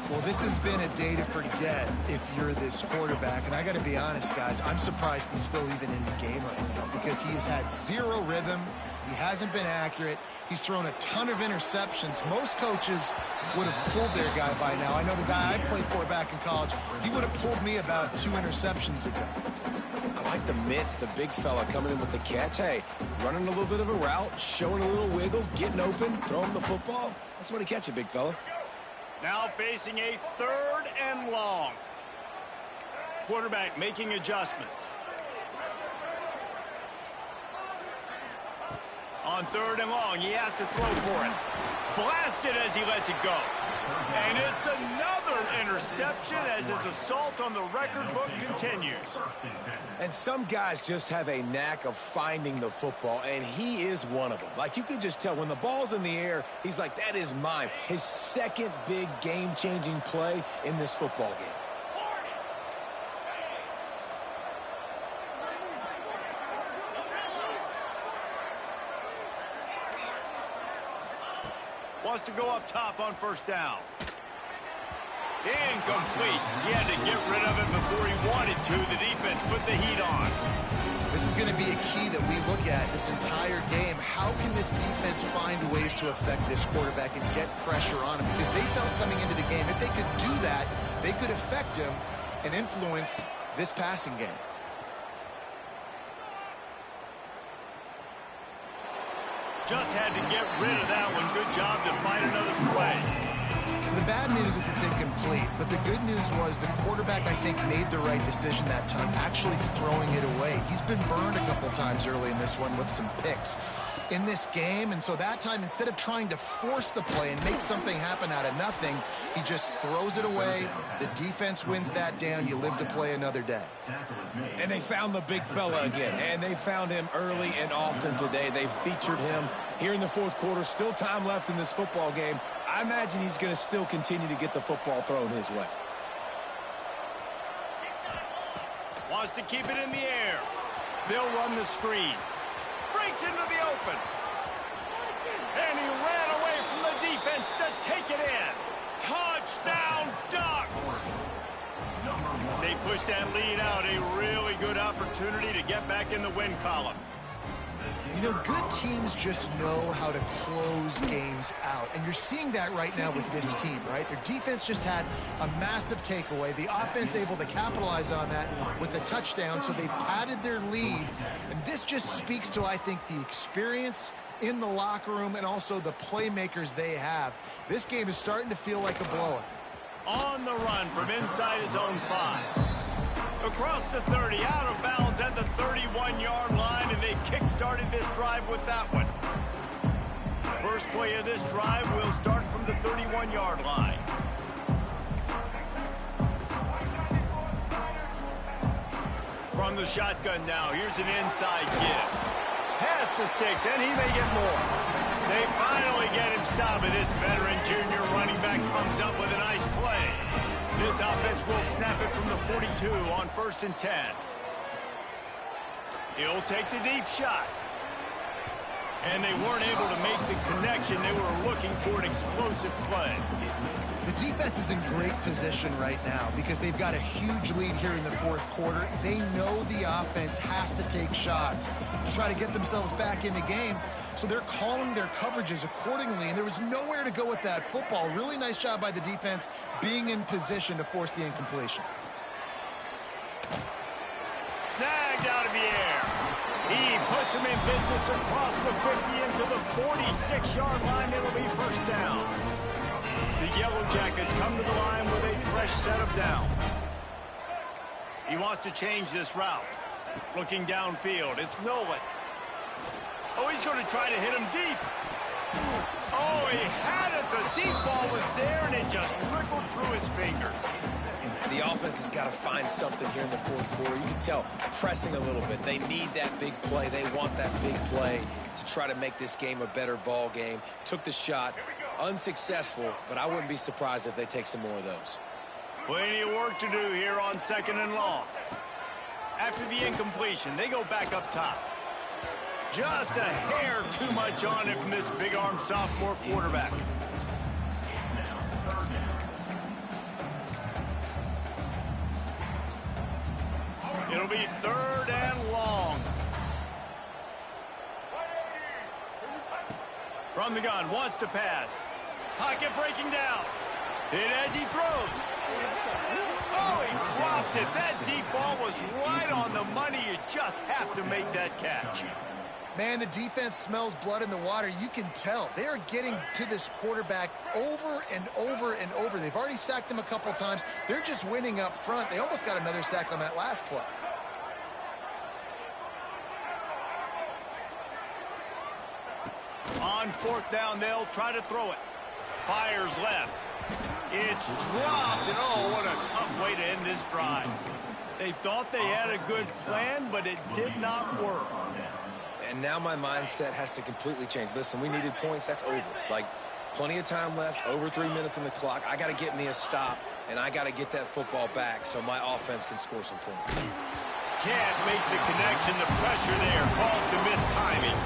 Well, this has been a day to forget if you're this quarterback. And I got to be honest, guys, I'm surprised he's still even in the game right now because he has had zero rhythm. He hasn't been accurate. He's thrown a ton of interceptions. Most coaches would have pulled their guy by now. I know the guy I played for back in college, he would have pulled me about 2 interceptions ago. I like the mitts, the big fella coming in with the catch. Hey, running a little bit of a route, showing a little wiggle, getting open, throwing the football. That's what he catch it, big fella. Now facing a 3rd and long. Quarterback making adjustments. On 3rd and long, he has to throw for it. Blasted as he lets it go. And it's another interception as his assault on the record book continues. And some guys just have a knack of finding the football, and he is one of them. Like, you can just tell when the ball's in the air, he's like, that is mine. His second big game-changing play in this football game. Wants to go up top on 1st down. Incomplete. He had to get rid of it before he wanted to. The defense put the heat on. This is going to be a key that we look at this entire game. How can this defense find ways to affect this quarterback and get pressure on him? Because they felt coming into the game, if they could do that, they could affect him and influence this passing game. Just had to get rid of that one. Good job to find another play. The bad news is it's incomplete, but the good news was the quarterback, I think, made the right decision that time, actually throwing it away. He's been burned a couple times early in this one with some picks in this game, and so that time, instead of trying to force the play and make something happen out of nothing, he just throws it away. The defense wins that down. You live to play another day. And they found the big fella again, and they found him early and often today. They featured him here in the 4th quarter. Still time left in this football game. I imagine he's going to still continue to get the football thrown his way. Wants to keep it in the air. They'll run the screen. Breaks into the open. And he ran away from the defense to take it in. Touchdown, Ducks! They push that lead out. A really good opportunity to get back in the win column. You know, good teams just know how to close games out. And you're seeing that right now with this team, right? Their defense just had a massive takeaway. The offense able to capitalize on that with a touchdown, so they've padded their lead. And this just speaks to, I think, the experience in the locker room and also the playmakers they have. This game is starting to feel like a blowout. On the run from inside his own 5. Across the 30, out of bounds at the 31-yard line, and they kick-started this drive with that one. First play of this drive will start from the 31-yard line. From the shotgun now, here's an inside give. Pass to Sticks, and he may get more. They finally get him stopped, and this veteran junior running back comes up with a nice play. This offense will snap it from the 42 on 1st and 10. He'll take the deep shot. And they weren't able to make the connection. They were looking for an explosive play. The defense is in great position right now because they've got a huge lead here in the 4th quarter. They know the offense has to take shots to try to get themselves back in the game. So they're calling their coverages accordingly, and there was nowhere to go with that football. Really nice job by the defense being in position to force the incompletion. Snagged out of the air. He puts him in business across the 50 into the 46-yard line. It'll be 1st down. The Yellow Jackets come to the line with a fresh set of downs. He wants to change this route. Looking downfield, it's Nolan. Oh, he's going to try to hit him deep. Oh, he had it. The deep ball was there, and it just trickled through his fingers. The offense has got to find something here in the 4th quarter. You can tell, pressing a little bit. They need that big play. They want that big play to try to make this game a better ball game. Took the shot, unsuccessful, but I wouldn't be surprised if they take some more of those. Plenty of work to do here on 2nd and long. After the incompletion, they go back up top. Just a hair too much on it from this big-armed sophomore quarterback. It'll be 3rd and long. From the gun, wants to pass. Pocket breaking down. Hit as he throws. Oh, he dropped it. That deep ball was right on the money. You just have to make that catch. Man, the defense smells blood in the water. You can tell. They are getting to this quarterback over and over and over. They've already sacked him a couple times. They're just winning up front. They almost got another sack on that last play. On fourth down, they'll try to throw it. Fires left. It's dropped, and oh, what a tough way to end this drive. They thought they had a good plan, but it did not work. And now my mindset has to completely change. Listen, we needed points. That's over. Like, plenty of time left, over 3 minutes on the clock. I got to get me a stop, and I got to get that football back so my offense can score some points. Can't make the connection. The pressure there caused the missed timing.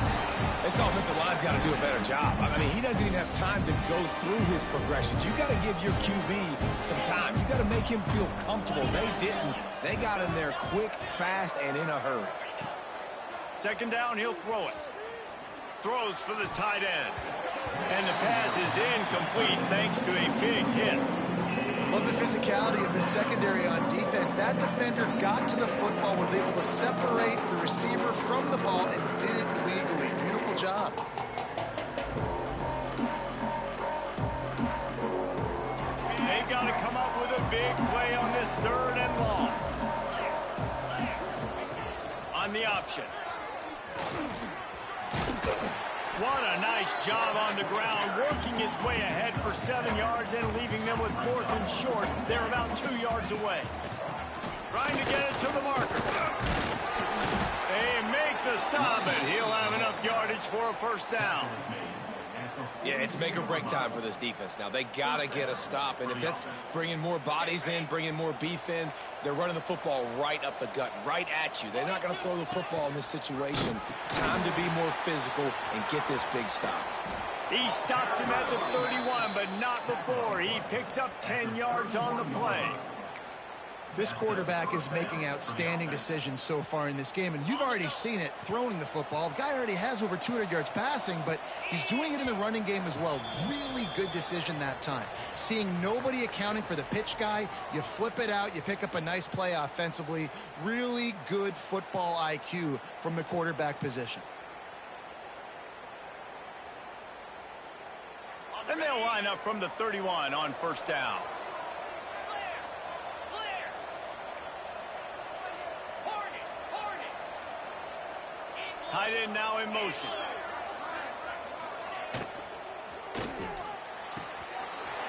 This offensive line's got to do a better job. I mean, he doesn't even have time to go through his progressions. You got to give your QB some time. You got to make him feel comfortable. They didn't. They got in there quick, fast, and in a hurry. Second down, he'll throw it. Throws for the tight end. And the pass is incomplete thanks to a big hit. Love the physicality of the secondary on defense. That defender got to the football, was able to separate the receiver from the ball, and did it legally. Beautiful job. They've got to come up with a big play on this third and long. On the option. What a nice job on the ground, working his way ahead for 7 yards and leaving them with fourth and short. They're about 2 yards away. Trying to get it to the marker. They make the stop, and he'll have enough yardage for a first down. Yeah, it's make or break time for this defense now. They got to get a stop, and if that's bringing more bodies in, bringing more beef in, they're running the football right up the gut, right at you. They're not going to throw the football in this situation. Time to be more physical and get this big stop. He stops him at the 31, but not before. He picks up 10 yards on the play. This quarterback is making outstanding decisions so far in this game, and you've already seen it throwing the football. The guy already has over 200 yards passing, but he's doing it in the running game as well. Really good decision that time. Seeing nobody accounting for the pitch guy, you flip it out, you pick up a nice play offensively. Really good football IQ from the quarterback position. And they'll line up from the 31 on first down. Tight end now in motion.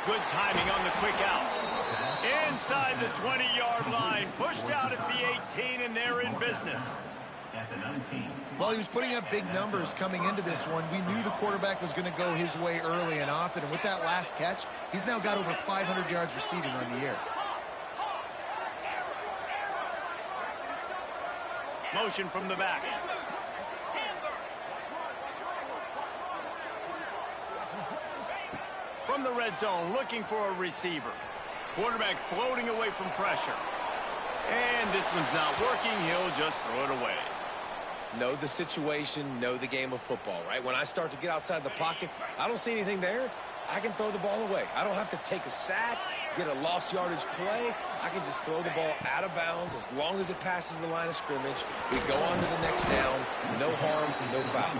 Good timing on the quick out. Inside the 20-yard line. Pushed out at the 18, and they're in business. Well, he was putting up big numbers coming into this one. We knew the quarterback was going to go his way early and often. And with that last catch, he's now got over 500 yards receiving on the year. Motion from the back. From the red zone, looking for a receiver. Quarterback floating away from pressure. And this one's not working. He'll just throw it away. Know the situation, know the game of football, right? When I start to get outside the pocket, I don't see anything there. I can throw the ball away. I don't have to take a sack, get a lost yardage play. I can just throw the ball out of bounds as long as it passes the line of scrimmage. We go on to the next down. No harm, no foul.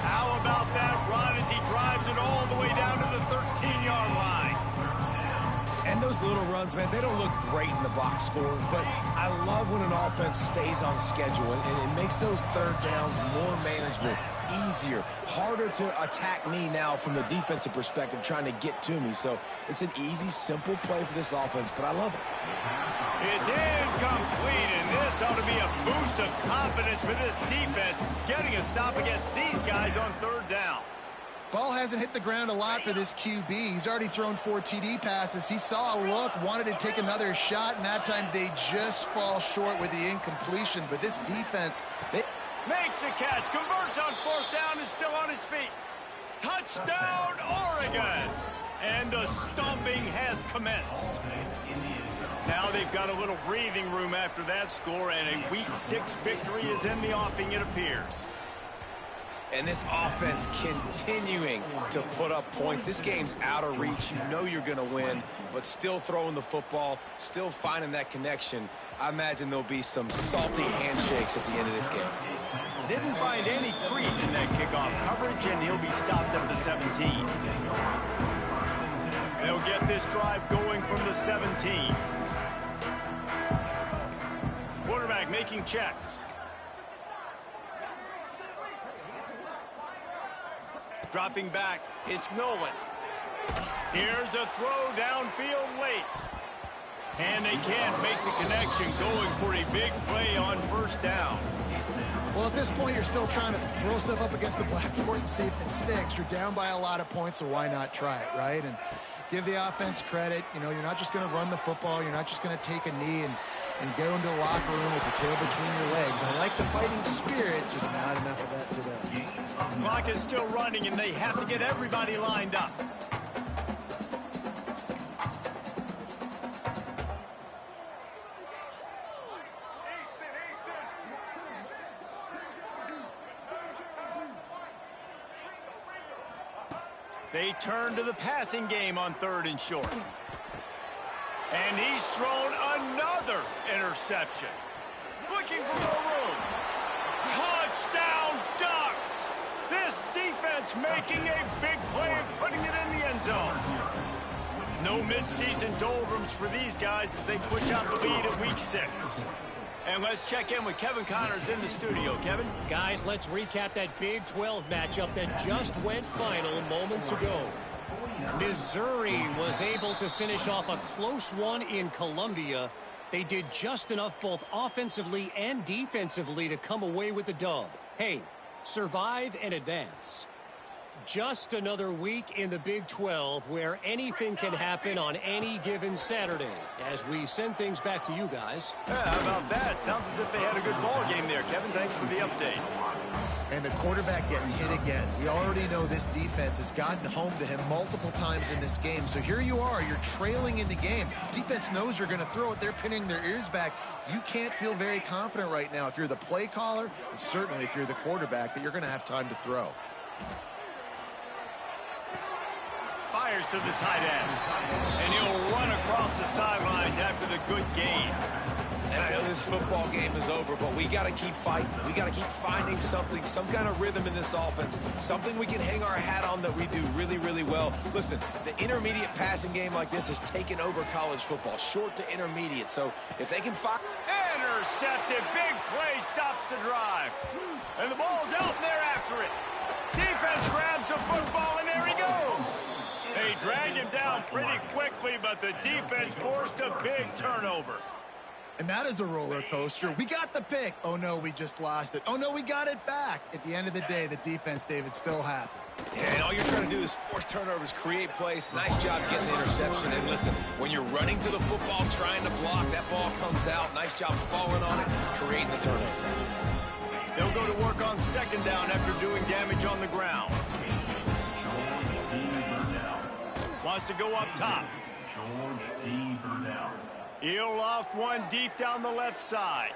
How about that run as he drives it all the way down to the 13-yard line? And those little runs, man, they don't look great in the box score, but I love when an offense stays on schedule, and it makes those third downs more manageable, easier, harder to attack me now from the defensive perspective trying to get to me. So it's an easy, simple play for this offense, but I love it. It's incomplete, and this ought to be a boost of confidence for this defense, getting a stop against these guys on third down. Ball hasn't hit the ground a lot for this QB. He's already thrown 4 TD passes. He saw a look, wanted to take another shot, and that time they just fall short with the incompletion. But this defense, makes the catch, converts on fourth down, is still on his feet. Touchdown, Oregon! And the stomping has commenced. Now they've got a little breathing room after that score, and a Week 6 victory is in the offing, it appears. And this offense continuing to put up points. This game's out of reach. You know you're going to win, but still throwing the football, still finding that connection. I imagine there'll be some salty handshakes at the end of this game. Didn't find any crease in that kickoff coverage, and he'll be stopped at the 17. They'll get this drive going from the 17. Quarterback making checks. Dropping back, it's Nolan. Here's a throw downfield late. And they can't make the connection, going for a big play on first down. Well, at this point, you're still trying to throw stuff up against the blackboard and see if it sticks. You're down by a lot of points, so why not try it, right? And give the offense credit. You know, you're not just going to run the football. You're not just going to take a knee and go into the locker room with the tail between your legs. I like the fighting spirit, just not enough of that today. Clock is still running, and they have to get everybody lined up. They turn to the passing game on 3rd and short. And he's thrown another interception. Looking for more room. Touchdown, Ducks! This defense making a big play and putting it in the end zone. No midseason doldrums for these guys as they push out the lead at week 6. And let's check in with Kevin Connors in the studio. Kevin? Guys, let's recap that Big 12 matchup that just went final moments ago. Missouri was able to finish off a close one in Columbia. They did just enough both offensively and defensively to come away with the dub. Hey, survive and advance. Just another week in the Big 12 where anything can happen on any given Saturday. As we send things back to you guys. Yeah, how about that? Sounds as if they had a good ball game there, Kevin. Thanks for the update. And the quarterback gets hit again. We already know this defense has gotten home to him multiple times in this game. So here you are, you're trailing in the game. Defense knows you're going to throw it. They're pinning their ears back. You can't feel very confident right now if you're the play caller, and certainly if you're the quarterback, that you're going to have time to throw. Fires to the tight end. And he'll run across the sidelines after the good game. And I know this football game is over, but we got to keep fighting. We got to keep finding something, some kind of rhythm in this offense, something we can hang our hat on that we do really, really well. Listen, the intermediate passing game like this has taken over college football, short to intermediate. So if they can find... Intercepted. Big play stops the drive. And the ball's out there after it. Defense grabs the football, and there he goes. They dragged him down pretty quickly, but the defense forced a big turnover. And that is a roller coaster. We got the pick. Oh, no, we just lost it. Oh, no, we got it back. At the end of the day, the defense, David, still happy. Yeah, and all you're trying to do is force turnovers, create plays. Nice job getting the interception. And listen, when you're running to the football, trying to block, that ball comes out. Nice job falling on it, creating the turnover. They'll go to work on 2nd down after doing damage on the ground. Wants to go up top. He'll loft one deep down the left side.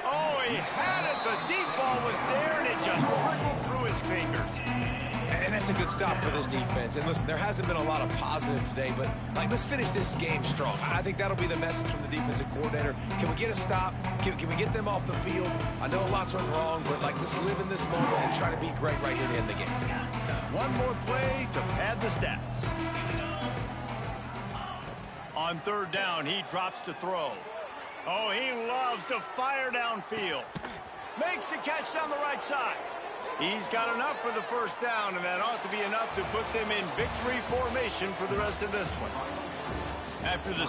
Oh, he had it. The deep ball was there, and it just trickled through his fingers. And that's a good stop for this defense. And listen, there hasn't been a lot of positive today, but let's finish this game strong. I think that'll be the message from the defensive coordinator. Can we get a stop? Can we get them off the field? I know lots went wrong, but let's live in this moment and try to be great right here to end the game. One more play to pad the stats. On 3rd down, he drops to throw. Oh, he loves to fire downfield. Makes the catch down the right side. He's got enough for the 1st down, and that ought to be enough to put them in victory formation for the rest of this one. After the